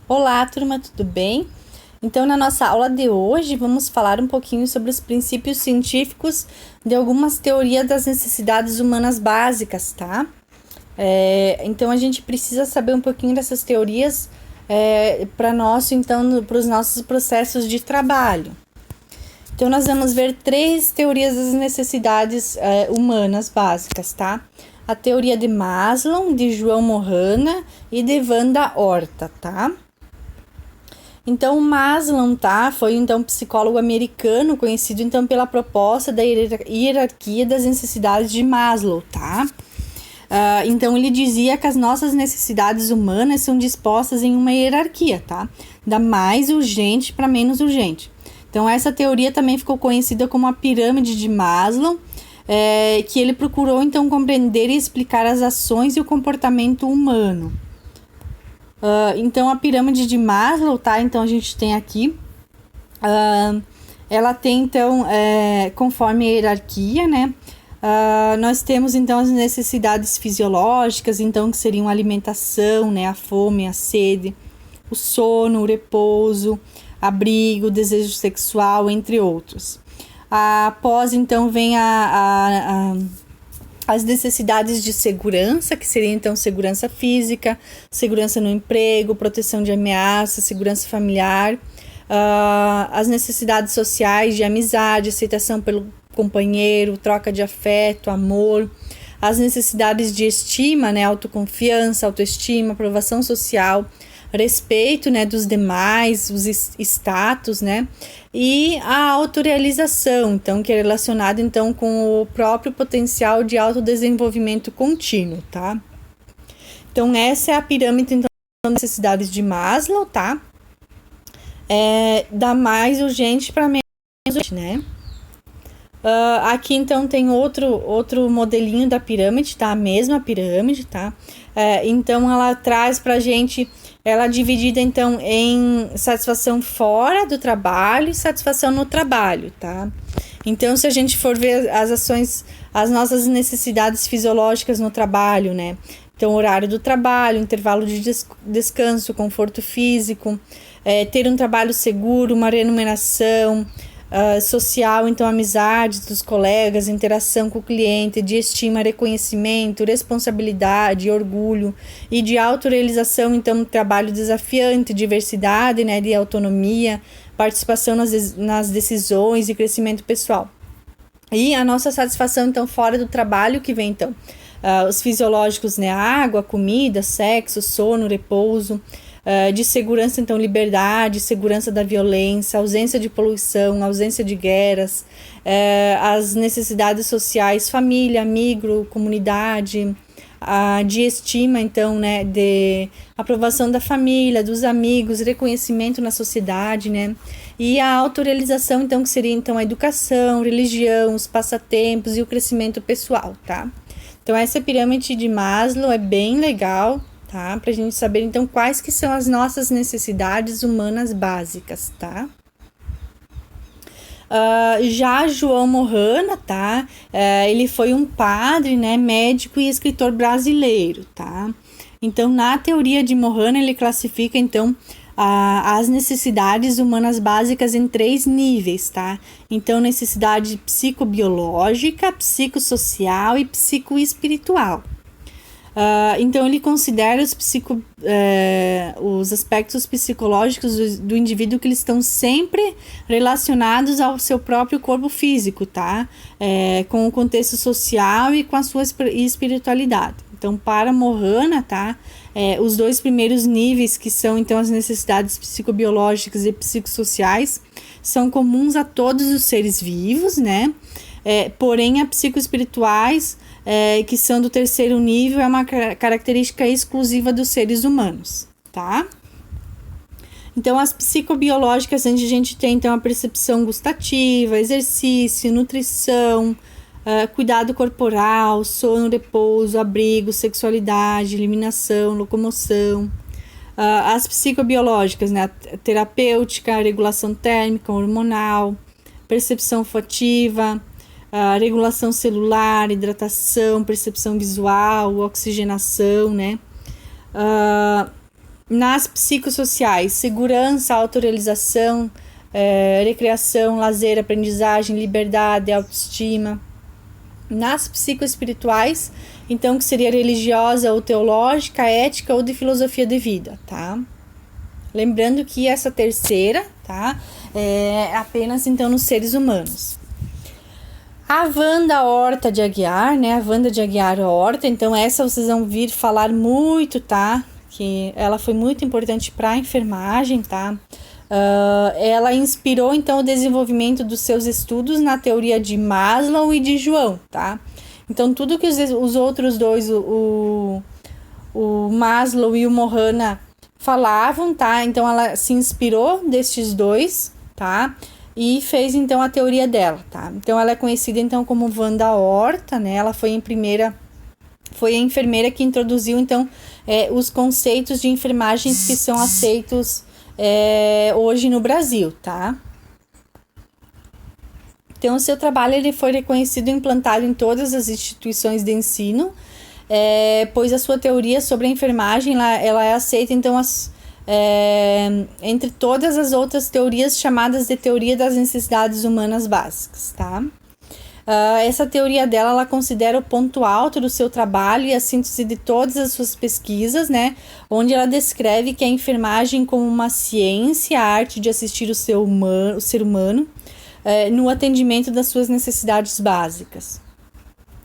Olá, turma, tudo bem? Então, na nossa aula de hoje, vamos falar um pouquinho sobre os princípios científicos de algumas teorias das necessidades humanas básicas, tá? Então, a gente precisa saber um pouquinho dessas teorias para os nossos processos de trabalho. Então, nós vamos ver três teorias das necessidades humanas básicas, tá? A teoria de Maslow, de João Mohana e de Wanda Horta, tá? Então, Maslow, tá? Foi então um psicólogo americano conhecido então pela proposta da hierarquia das necessidades de Maslow, tá? Então, ele dizia que as nossas necessidades humanas são dispostas em uma hierarquia, tá? Da mais urgente para menos urgente. Então, essa teoria também ficou conhecida como a pirâmide de Maslow, que ele procurou então compreender e explicar as ações e o comportamento humano. Então, a pirâmide de Maslow, tá? Então, a gente tem aqui, ela tem, então, conforme a hierarquia, né? Nós temos, então, as necessidades fisiológicas, então, que seriam a alimentação, né? A fome, a sede, o sono, o repouso, abrigo, desejo sexual, entre outros. Após, então, vem as necessidades de segurança, que seria então segurança física, segurança no emprego, proteção de ameaça, segurança familiar, as necessidades sociais de amizade, aceitação pelo companheiro, troca de afeto, amor, as necessidades de estima, né, autoconfiança, autoestima, aprovação social, respeito, né, dos demais, os status, né, e a autorrealização, então, que é relacionado, então, com o próprio potencial de autodesenvolvimento contínuo, tá? Então, essa é a pirâmide, então, das necessidades de Maslow, tá? Da mais urgente para menos urgente, né? Aqui, então, tem outro modelinho da pirâmide, tá? A mesma pirâmide, tá? Então, ela traz pra gente, ela é dividida, então, em satisfação fora do trabalho e satisfação no trabalho, tá? Então, se a gente for ver as ações, as nossas necessidades fisiológicas no trabalho, né? Então, horário do trabalho, intervalo de descanso, conforto físico, ter um trabalho seguro, uma remuneração, social, então amizades dos colegas, interação com o cliente, de estima, reconhecimento, responsabilidade, orgulho e de autorrealização, então trabalho desafiante, diversidade, né, de autonomia, participação nas decisões e crescimento pessoal. E a nossa satisfação, então, fora do trabalho, que vem, então, os fisiológicos, né, água, comida, sexo, sono, repouso, de segurança, então, liberdade, segurança da violência, ausência de poluição, ausência de guerras, as necessidades sociais, família, amigo, comunidade, de estima, então, né, de aprovação da família, dos amigos, reconhecimento na sociedade, né, e a autorrealização, então, que seria, então, a educação, religião, os passatempos e o crescimento pessoal, tá? Então, essa pirâmide de Maslow é bem legal, tá? Pra gente saber, então, quais que são as nossas necessidades humanas básicas, tá? Já João Mohana, tá? Ele foi um padre, né, médico e escritor brasileiro, tá? Então, na teoria de Mohana, ele classifica, então, as necessidades humanas básicas em 3 níveis, tá? Então, necessidade psicobiológica, psicossocial e psicoespiritual. Então, ele considera os aspectos psicológicos do indivíduo que eles estão sempre relacionados ao seu próprio corpo físico, tá? Com o contexto social e com a sua espiritualidade. Então, para Mohana, tá? Os 2 primeiros níveis, que são, então, as necessidades psicobiológicas e psicossociais, são comuns a todos os seres vivos, né? Porém, as psicoespirituais, que são do 3º nível, é uma característica exclusiva dos seres humanos, tá? Então, as psicobiológicas, a gente tem, então, a percepção gustativa, exercício, nutrição, cuidado corporal, sono, repouso, abrigo, sexualidade, eliminação, locomoção. As psicobiológicas, né? A terapêutica, a regulação térmica, hormonal, percepção olfativa, regulação celular, hidratação, percepção visual, oxigenação, né? Nas psicossociais, segurança, autorrealização, recreação, lazer, aprendizagem, liberdade, autoestima. Nas psicoespirituais, então, que seria religiosa ou teológica, ética ou de filosofia de vida, tá? Lembrando que essa terceira, tá? É apenas, então, nos seres humanos. A Wanda Horta de Aguiar, né? A Wanda de Aguiar Horta, então essa vocês vão vir falar muito, tá? Que ela foi muito importante para a enfermagem, tá? Ela inspirou, então, o desenvolvimento dos seus estudos na teoria de Maslow e de João, tá? Então, tudo que os outros dois, o Maslow e o Mohana, falavam, tá? Então, ela se inspirou destes dois, tá? E fez, então, a teoria dela, tá? Então, ela é conhecida, então, como Wanda Horta, né? Ela foi a enfermeira que introduziu, então, os conceitos de enfermagens que são aceitos hoje no Brasil, tá? Então, o seu trabalho ele foi reconhecido e implantado em todas as instituições de ensino, pois a sua teoria sobre a enfermagem, ela é aceita, então, entre todas as outras teorias chamadas de teoria das necessidades humanas básicas, tá? Essa teoria dela, ela considera o ponto alto do seu trabalho e a síntese de todas as suas pesquisas, né? Onde ela descreve que a enfermagem como uma ciência, a arte de assistir o ser humano no atendimento das suas necessidades básicas.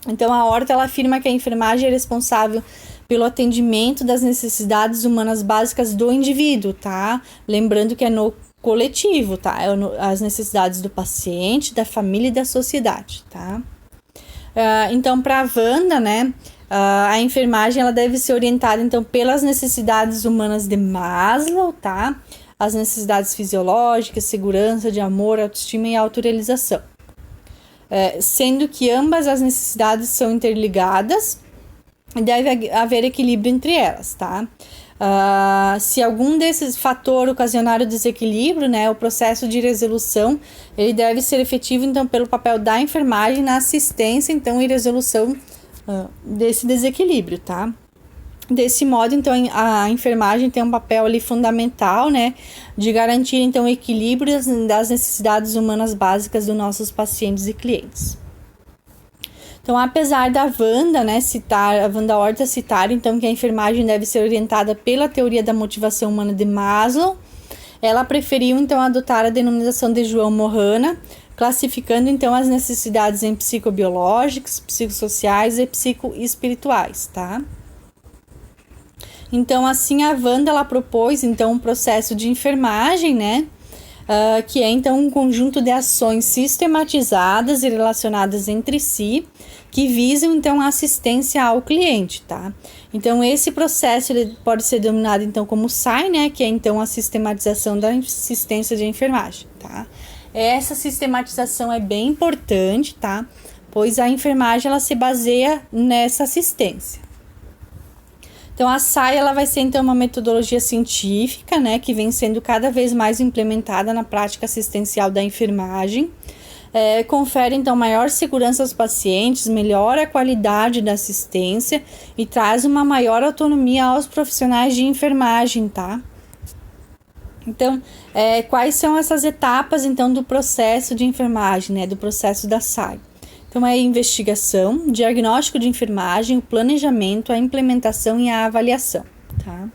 Então, a Horta, ela afirma que a enfermagem é responsável pelo atendimento das necessidades humanas básicas do indivíduo, tá? Lembrando que é no coletivo, tá? As necessidades do paciente, da família e da sociedade, tá? Então, para a Wanda, né, a enfermagem ela deve ser orientada, então, pelas necessidades humanas de Maslow, tá? As necessidades fisiológicas, segurança, de amor, autoestima e autorrealização. Sendo que ambas as necessidades são interligadas e deve haver equilíbrio entre elas, tá? Se algum desses fatores ocasionar o desequilíbrio, né, o processo de resolução, ele deve ser efetivo, então, pelo papel da enfermagem na assistência, então, e resolução desse desequilíbrio, tá? Desse modo, então, a enfermagem tem um papel ali fundamental, né, de garantir, então, o equilíbrio das necessidades humanas básicas dos nossos pacientes e clientes. Então, apesar da Wanda, né, a Wanda Horta citar, então, que a enfermagem deve ser orientada pela teoria da motivação humana de Maslow, ela preferiu, então, adotar a denominação de João Mohana, classificando, então, as necessidades em psicobiológicas, psicossociais e psicoespirituais, tá? Então, assim, a Wanda, ela propôs, então, um processo de enfermagem, né, que é, então, um conjunto de ações sistematizadas e relacionadas entre si, que visam, então, a assistência ao cliente, tá? Então, esse processo ele pode ser denominado, então, como SAI, né, que é, então, a sistematização da assistência de enfermagem, tá? Essa sistematização é bem importante, tá? Pois a enfermagem, ela se baseia nessa assistência. Então, a SAI, ela vai ser, então, uma metodologia científica, né, que vem sendo cada vez mais implementada na prática assistencial da enfermagem, confere, então, maior segurança aos pacientes, melhora a qualidade da assistência e traz uma maior autonomia aos profissionais de enfermagem, tá? Então, quais são essas etapas, então, do processo de enfermagem, né, do processo da SAI? Então, é a investigação, diagnóstico de enfermagem, o planejamento, a implementação e a avaliação, tá?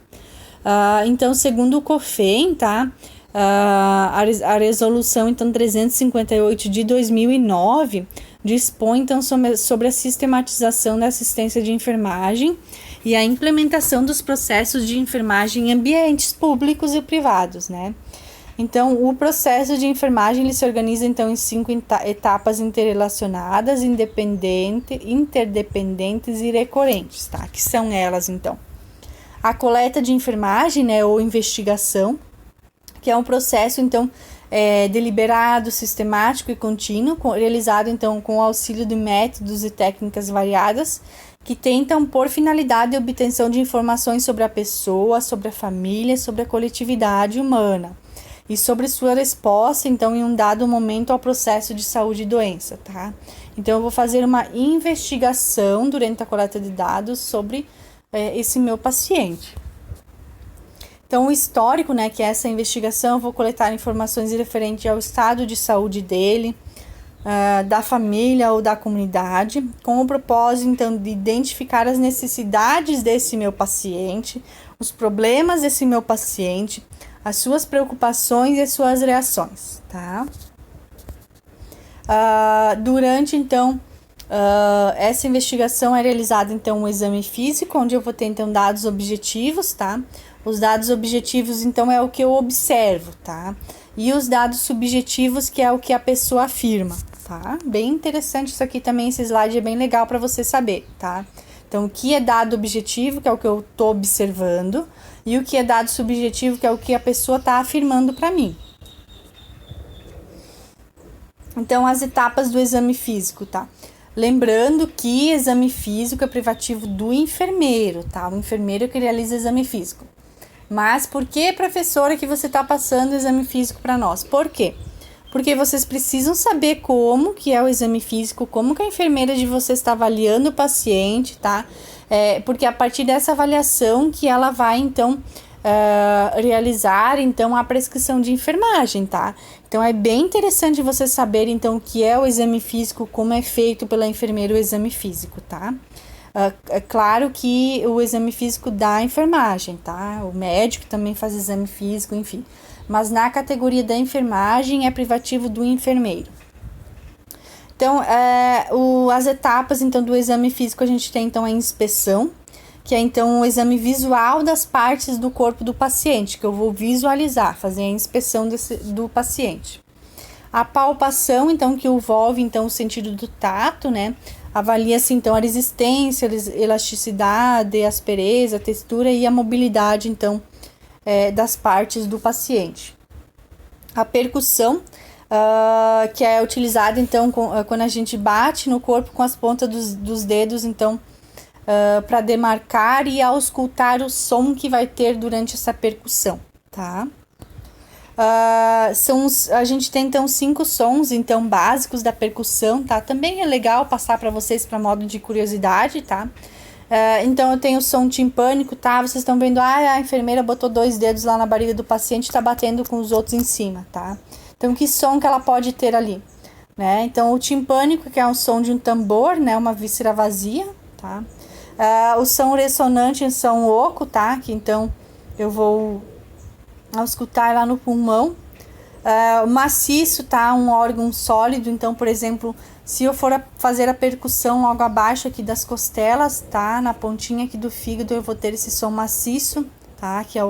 Então, segundo o COFEM, tá? A resolução, então, 358 de 2009 dispõe, então, sobre a sistematização da assistência de enfermagem e a implementação dos processos de enfermagem em ambientes públicos e privados, né? Então, o processo de enfermagem ele se organiza, então, em 5 etapas interrelacionadas, interdependentes e recorrentes, tá? Que são elas, então. A coleta de enfermagem, né, ou investigação, que é um processo, então, deliberado, sistemático e contínuo, realizado, então, com o auxílio de métodos e técnicas variadas, que tentam, por finalidade, a obtenção de informações sobre a pessoa, sobre a família, sobre a coletividade humana, e sobre sua resposta, então, em um dado momento ao processo de saúde e doença, tá? Então, eu vou fazer uma investigação durante a coleta de dados sobre esse meu paciente. Então, o histórico, né, que é essa investigação, eu vou coletar informações referentes ao estado de saúde dele, da família ou da comunidade, com o propósito, então, de identificar as necessidades desse meu paciente, os problemas desse meu paciente, as suas preocupações e as suas reações, tá? Durante, então, essa investigação é realizada, então, um exame físico, onde eu vou ter, então, dados objetivos, tá? Os dados objetivos, então, é o que eu observo, tá? E os dados subjetivos, que é o que a pessoa afirma, tá? Bem interessante isso aqui também, esse slide é bem legal para você saber, tá? Então, o que é dado objetivo, que é o que eu tô observando, e o que é dado subjetivo, que é o que a pessoa tá afirmando para mim. Então, as etapas do exame físico, tá? Lembrando que exame físico é privativo do enfermeiro, tá? O enfermeiro que realiza exame físico. Mas por que, professora, que você está passando o exame físico para nós? Por quê? Porque vocês precisam saber como que é o exame físico, como que a enfermeira de vocês está avaliando o paciente, tá? Porque a partir dessa avaliação que ela vai, então, realizar, então, a prescrição de enfermagem, tá? Então, é bem interessante você saber, então, o que é o exame físico, como é feito pela enfermeira o exame físico, tá? É claro que o exame físico da enfermagem, tá? O médico também faz exame físico, enfim. Mas na categoria da enfermagem é privativo do enfermeiro. Então, as etapas, então, do exame físico a gente tem, então, a inspeção, que é, então, o exame visual das partes do corpo do paciente, que eu vou visualizar, fazer a inspeção do paciente. A palpação, então, que envolve, então, o sentido do tato, né? Avalia-se, então, a resistência, a elasticidade, a aspereza, a textura e a mobilidade, então, das partes do paciente. A percussão, que é utilizada, então, quando a gente bate no corpo com as pontas dos dedos, então, para demarcar e auscultar o som que vai ter durante essa percussão, tá? A gente tem, então, 5 sons, então, básicos da percussão, tá? Também é legal passar para vocês para modo de curiosidade, tá? Então, eu tenho o som timpânico, tá? Vocês estão vendo, a enfermeira botou 2 dedos lá na barriga do paciente e tá batendo com os outros em cima, tá? Então, que som que ela pode ter ali, né? Então, o timpânico, que é um som de um tambor, né? Uma víscera vazia, tá? O som ressonante é um som oco, tá? Que, então, eu vou auscultar lá no pulmão. Maciço, tá? Um órgão sólido, então, por exemplo, se eu for fazer a percussão logo abaixo aqui das costelas, tá? Na pontinha aqui do fígado eu vou ter esse som maciço, tá? Que é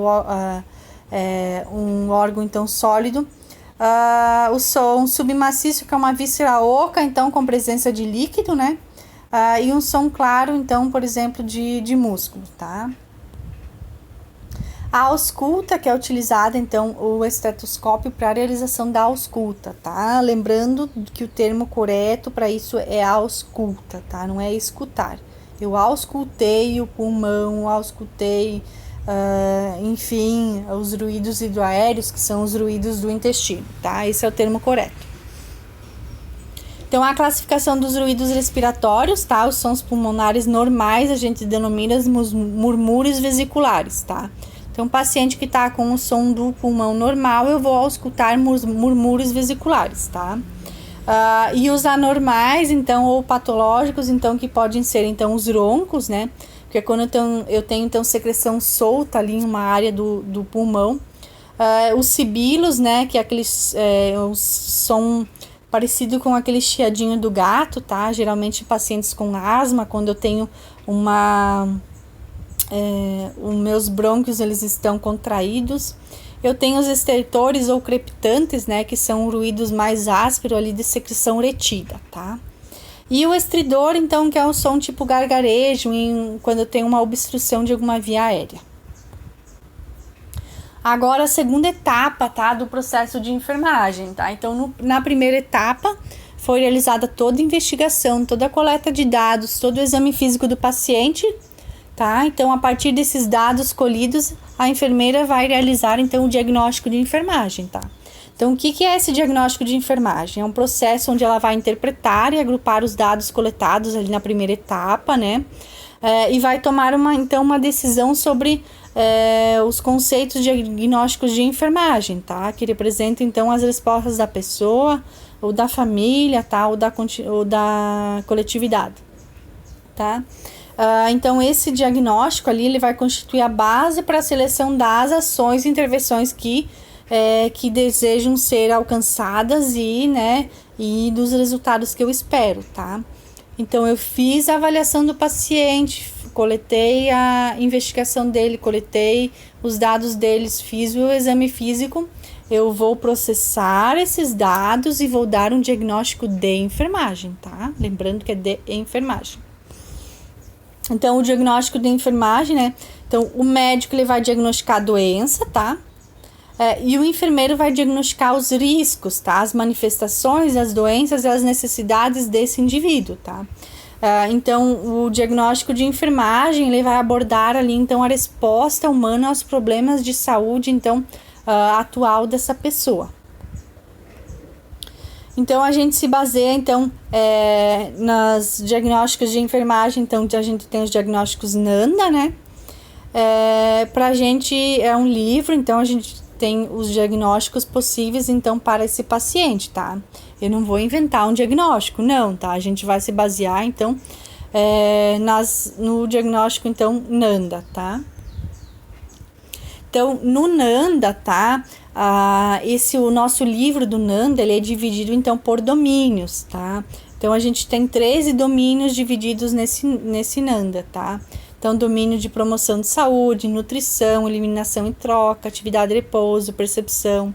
um órgão, então, sólido. O som submaciço, que é uma víscera oca, então, com presença de líquido, né? E um som claro, então, por exemplo, de músculo, tá? A ausculta, que é utilizada, então, o estetoscópio para a realização da ausculta, tá? Lembrando que o termo correto para isso é ausculta, tá? Não é escutar. Eu auscultei o pulmão, auscultei, enfim, os ruídos hidroaéreos, que são os ruídos do intestino, tá? Esse é o termo correto. Então, a classificação dos ruídos respiratórios, tá? Os sons pulmonares normais, a gente denomina os murmúrios vesiculares, tá? Então, paciente que está com o som do pulmão normal, eu vou auscultar murmúrios vesiculares, tá? E os anormais, então, ou patológicos, então, que podem ser, então, os roncos, né? Porque quando eu tenho, então, secreção solta ali em uma área do pulmão. Os sibilos, né? Que é aquele som parecido com aquele chiadinho do gato, tá? Geralmente pacientes com asma, quando eu tenho os meus brônquios, eles estão contraídos. Eu tenho os estertores ou crepitantes, né? Que são ruídos mais ásperos ali de secreção retida, tá? E o estridor, então, que é um som tipo gargarejo, quando eu tenho uma obstrução de alguma via aérea. Agora, a segunda etapa, tá, do processo de enfermagem, tá? Então, na primeira etapa, foi realizada toda a investigação, toda a coleta de dados, todo o exame físico do paciente, tá? Então, a partir desses dados colhidos, a enfermeira vai realizar, então, o diagnóstico de enfermagem, tá? Então, o que é esse diagnóstico de enfermagem? É um processo onde ela vai interpretar e agrupar os dados coletados ali na primeira etapa, né? e vai tomar uma decisão sobre os conceitos diagnósticos de enfermagem, tá? Que representam, então, as respostas da pessoa, ou da família, tá? Ou da coletividade, tá? Então, esse diagnóstico ali, ele vai constituir a base para a seleção das ações e intervenções que desejam ser alcançadas e dos resultados que eu espero, tá? Então, eu fiz a avaliação do paciente, coletei a investigação dele, coletei os dados deles, fiz o exame físico, eu vou processar esses dados e vou dar um diagnóstico de enfermagem, tá? Lembrando que é de enfermagem. Então, o diagnóstico de enfermagem, né? Então, o médico, ele vai diagnosticar a doença, tá? E o enfermeiro vai diagnosticar os riscos, tá? As manifestações, as doenças e as necessidades desse indivíduo, tá? Então, o diagnóstico de enfermagem, ele vai abordar ali, então, a resposta humana aos problemas de saúde, então, atual dessa pessoa. Então, a gente se baseia, então, nos diagnósticos de enfermagem. Então, a gente tem os diagnósticos NANDA, né? Pra gente, é um livro, então, a gente tem os diagnósticos possíveis, então, para esse paciente, tá? Eu não vou inventar um diagnóstico, não, tá? A gente vai se basear, então, no diagnóstico, então, NANDA, tá? Então, no NANDA, tá? O nosso livro do NANDA, ele é dividido, então, por domínios, tá? Então, a gente tem 13 domínios divididos nesse NANDA, tá? Então, domínio de promoção de saúde, nutrição, eliminação e troca, atividade e repouso, percepção,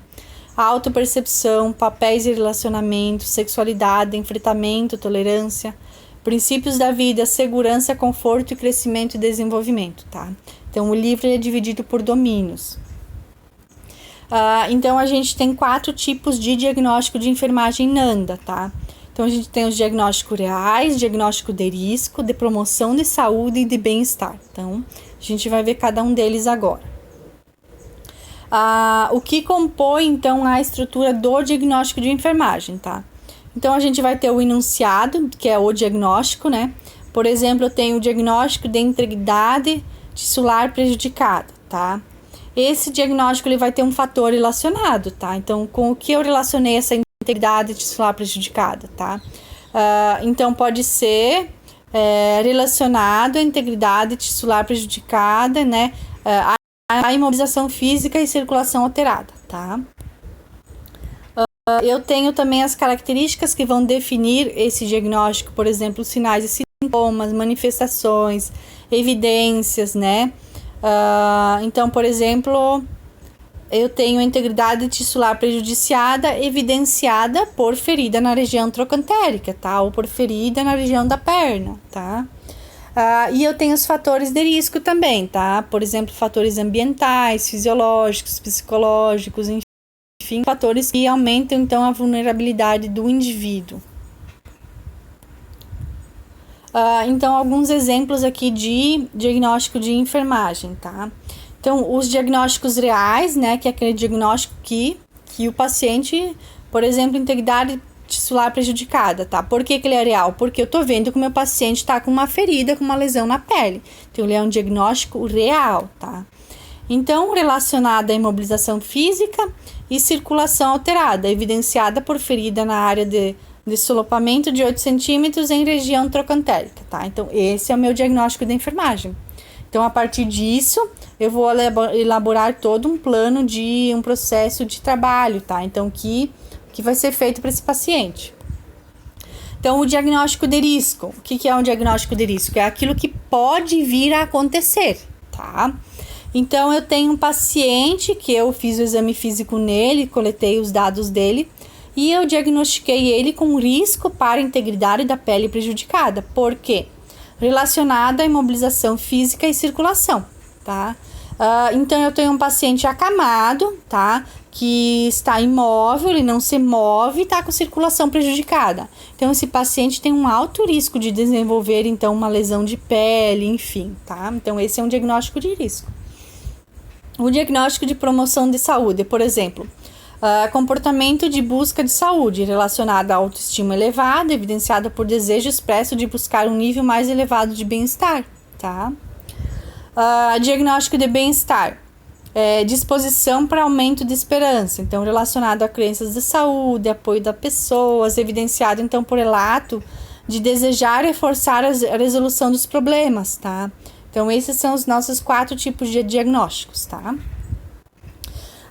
autopercepção, papéis e relacionamentos, sexualidade, enfrentamento, tolerância, princípios da vida, segurança, conforto e crescimento e desenvolvimento, tá? Então, o livro é dividido por domínios. Então, a gente tem 4 tipos de diagnóstico de enfermagem NANDA, tá? Então, a gente tem os diagnósticos reais, diagnóstico de risco, de promoção de saúde e de bem-estar. Então, a gente vai ver cada um deles agora. O que compõe, então, a estrutura do diagnóstico de enfermagem, tá? Então, a gente vai ter o enunciado, que é o diagnóstico, né? Por exemplo, eu tenho o diagnóstico de integridade tissular prejudicada, tá? Esse diagnóstico, ele vai ter um fator relacionado, tá? Então, com o que eu relacionei essa integridade tissular prejudicada, tá? Então, pode ser relacionado à integridade tissular prejudicada, né? A imobilização física e circulação alterada, tá? Eu tenho também as características que vão definir esse diagnóstico, por exemplo, sinais e sintomas, manifestações, evidências, né? Então, por exemplo, eu tenho a integridade tissular prejudiciada evidenciada por ferida na região trocantérica, tá? Ou por ferida na região da perna, tá? E eu tenho os fatores de risco também, tá? Por exemplo, fatores ambientais, fisiológicos, psicológicos, enfim, fatores que aumentam, então, a vulnerabilidade do indivíduo. Então, alguns exemplos aqui de diagnóstico de enfermagem, tá? Então, os diagnósticos reais, né, que é aquele diagnóstico que o paciente, por exemplo, integridade tissular prejudicada, tá? Por que ele é real? Porque eu tô vendo que o meu paciente tá com uma ferida, com uma lesão na pele. Então, ele é um diagnóstico real, tá? Então, relacionado à imobilização física e circulação alterada, evidenciada por ferida na área de solopamento de 8 centímetros em região trocantérica, tá? Então, esse é o meu diagnóstico de enfermagem. Então, a partir disso, eu vou elaborar todo um plano de um processo de trabalho, tá? Então, que vai ser feito para esse paciente. Então, o diagnóstico de risco. O que é um diagnóstico de risco? É aquilo que pode vir a acontecer, tá? Então, eu tenho um paciente que eu fiz o exame físico nele, coletei os dados dele, e eu diagnostiquei ele com risco para a integridade da pele prejudicada. Por quê? Relacionado à imobilização física e circulação, tá? Então, eu tenho um paciente acamado, tá? Que está imóvel, ele não se move e está com circulação prejudicada. Então, esse paciente tem um alto risco de desenvolver, então, uma lesão de pele, enfim, tá? Então, esse é um diagnóstico de risco. O diagnóstico de promoção de saúde, por exemplo, comportamento de busca de saúde relacionado à autoestima elevada, evidenciada por desejo expresso de buscar um nível mais elevado de bem-estar, tá? Diagnóstico de bem-estar. Disposição para aumento de esperança, então relacionado a crenças de saúde, apoio das pessoas, evidenciado então por relato de desejar e forçar a resolução dos problemas, tá? Então esses são os nossos 4 tipos de diagnósticos, tá?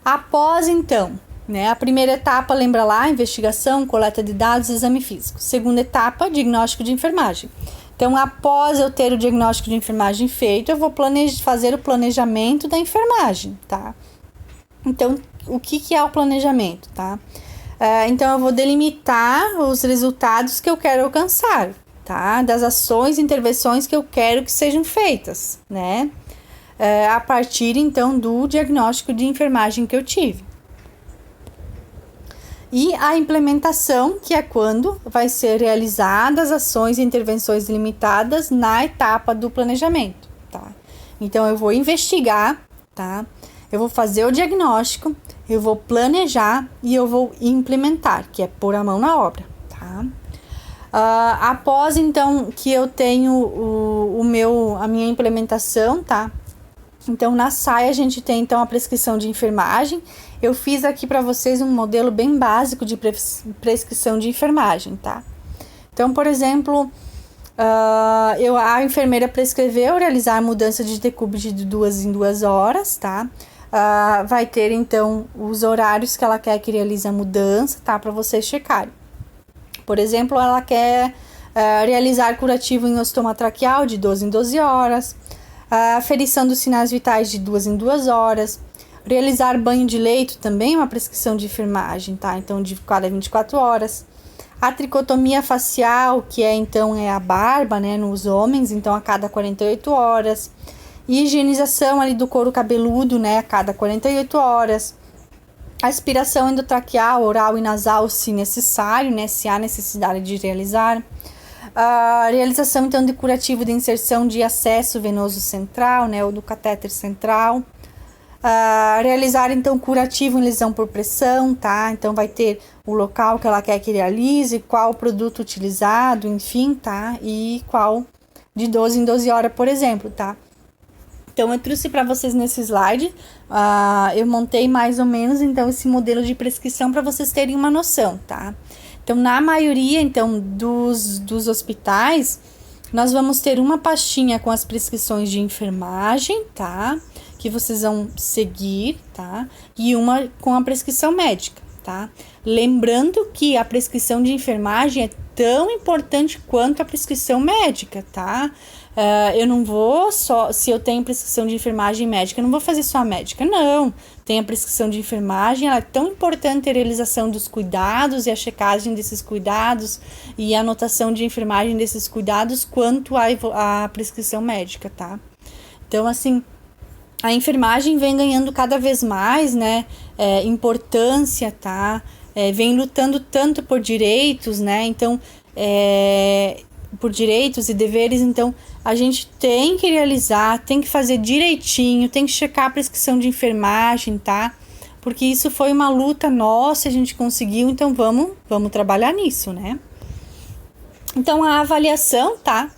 Após então, né, a primeira etapa, lembra lá, investigação, coleta de dados, exame físico. Segunda etapa, diagnóstico de enfermagem. Então, após eu ter o diagnóstico de enfermagem feito, eu vou fazer o planejamento da enfermagem, tá? Então, o que é o planejamento, tá? Então, eu vou delimitar os resultados que eu quero alcançar, tá? Das ações e intervenções que eu quero que sejam feitas, né? A partir, então, do diagnóstico de enfermagem que eu tive. E a implementação, que é quando vai ser realizadas ações e intervenções limitadas na etapa do planejamento, tá? Então, eu vou investigar, tá? Eu vou fazer o diagnóstico, eu vou planejar e eu vou implementar, que é pôr a mão na obra, tá? Após, então, que eu tenho a minha implementação, tá? Então, na SAI, a gente tem, então, a prescrição de enfermagem. Eu fiz aqui para vocês um modelo bem básico de prescrição de enfermagem, tá? Então, por exemplo, a enfermeira prescreveu realizar a mudança de decúbito de 2 em 2 horas, tá? Vai ter, então, os horários que ela quer que realize a mudança, tá? Para vocês checarem. Por exemplo, ela quer realizar curativo em ostoma traqueal de 12 em 12 horas, aferição dos sinais vitais de 2 em 2 horas, realizar banho de leito também é uma prescrição de enfermagem, tá? Então, de cada 24 horas. A tricotomia facial, que então é a barba, né, nos homens, então a cada 48 horas. E higienização ali do couro cabeludo, né, a cada 48 horas. Aspiração endotraqueal, oral e nasal, se necessário, né, se há necessidade de realizar. A realização, então, de curativo de inserção de acesso venoso central, né, ou do catéter central. Realizar, então, curativo em lesão por pressão, tá? Então, vai ter o local que ela quer que realize, qual produto utilizado, enfim, tá? E qual de 12 em 12 horas, por exemplo, tá? Então, eu trouxe para vocês nesse slide, eu montei mais ou menos, então, esse modelo de prescrição para vocês terem uma noção, tá? Então, na maioria, então, dos hospitais, nós vamos ter uma pastinha com as prescrições de enfermagem, tá? Que vocês vão seguir, tá? E uma com a prescrição médica, tá? Lembrando que a prescrição de enfermagem é tão importante quanto a prescrição médica, tá? Eu não vou só, se eu tenho prescrição de enfermagem médica, eu não vou fazer só a médica, não. Tem a prescrição de enfermagem, ela é tão importante a realização dos cuidados e a checagem desses cuidados e a anotação de enfermagem desses cuidados quanto a prescrição médica, tá? Então, assim, a enfermagem vem ganhando cada vez mais, né, importância, tá? Vem lutando tanto por direitos, né? Então, por direitos e deveres, então, a gente tem que realizar, tem que fazer direitinho, tem que checar a prescrição de enfermagem, tá? Porque isso foi uma luta nossa, a gente conseguiu, então vamos trabalhar nisso, né? Então, a avaliação, tá?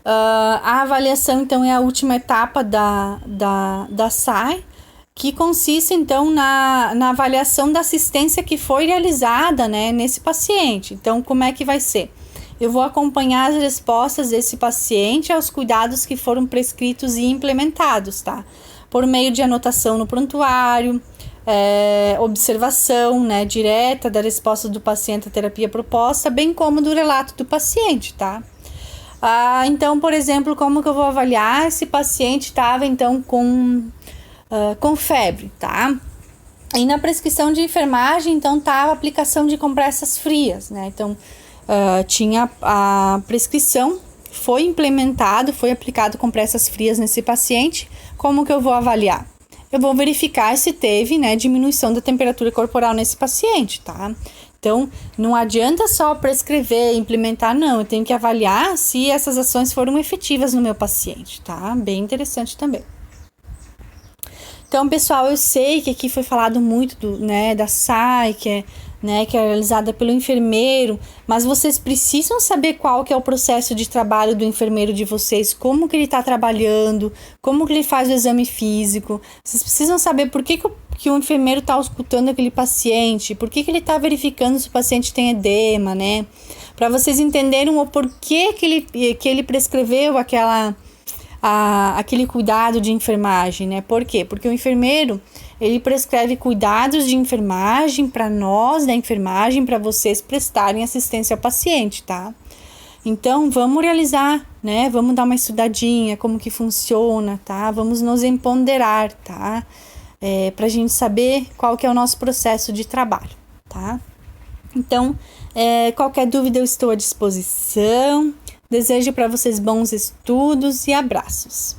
A avaliação, então, é a última etapa da SAI, que consiste, então, na avaliação da assistência que foi realizada, né, nesse paciente. Então, como é que vai ser? Eu vou acompanhar as respostas desse paciente aos cuidados que foram prescritos e implementados, tá? Por meio de anotação no prontuário, observação, né, direta da resposta do paciente à terapia proposta, bem como do relato do paciente, tá? Então, por exemplo, como que eu vou avaliar? Esse paciente estava, então, com febre, tá? E na prescrição de enfermagem, então, estava a aplicação de compressas frias, né? Então, tinha a prescrição, foi implementado, foi aplicado compressas frias nesse paciente. Como que eu vou avaliar? Eu vou verificar se teve, né, diminuição da temperatura corporal nesse paciente, tá? Então, não adianta só prescrever, implementar, não. Eu tenho que avaliar se essas ações foram efetivas no meu paciente, tá? Bem interessante também. Então, pessoal, eu sei que aqui foi falado muito da SAI, que né, que é realizada pelo enfermeiro, mas vocês precisam saber qual que é o processo de trabalho do enfermeiro de vocês, como que ele está trabalhando, como que ele faz o exame físico. Vocês precisam saber por que o enfermeiro está auscultando aquele paciente, por que ele está verificando se o paciente tem edema, né? Para vocês entenderem o porquê que ele prescreveu aquele cuidado de enfermagem, né? Por quê? Porque o enfermeiro, ele prescreve cuidados de enfermagem para nós da enfermagem, para vocês prestarem assistência ao paciente, tá? Então, vamos realizar, né? Vamos dar uma estudadinha, como que funciona, tá? Vamos nos empoderar, tá? Pra gente saber qual que é o nosso processo de trabalho, tá? Então, qualquer dúvida eu estou à disposição. Desejo para vocês bons estudos e abraços.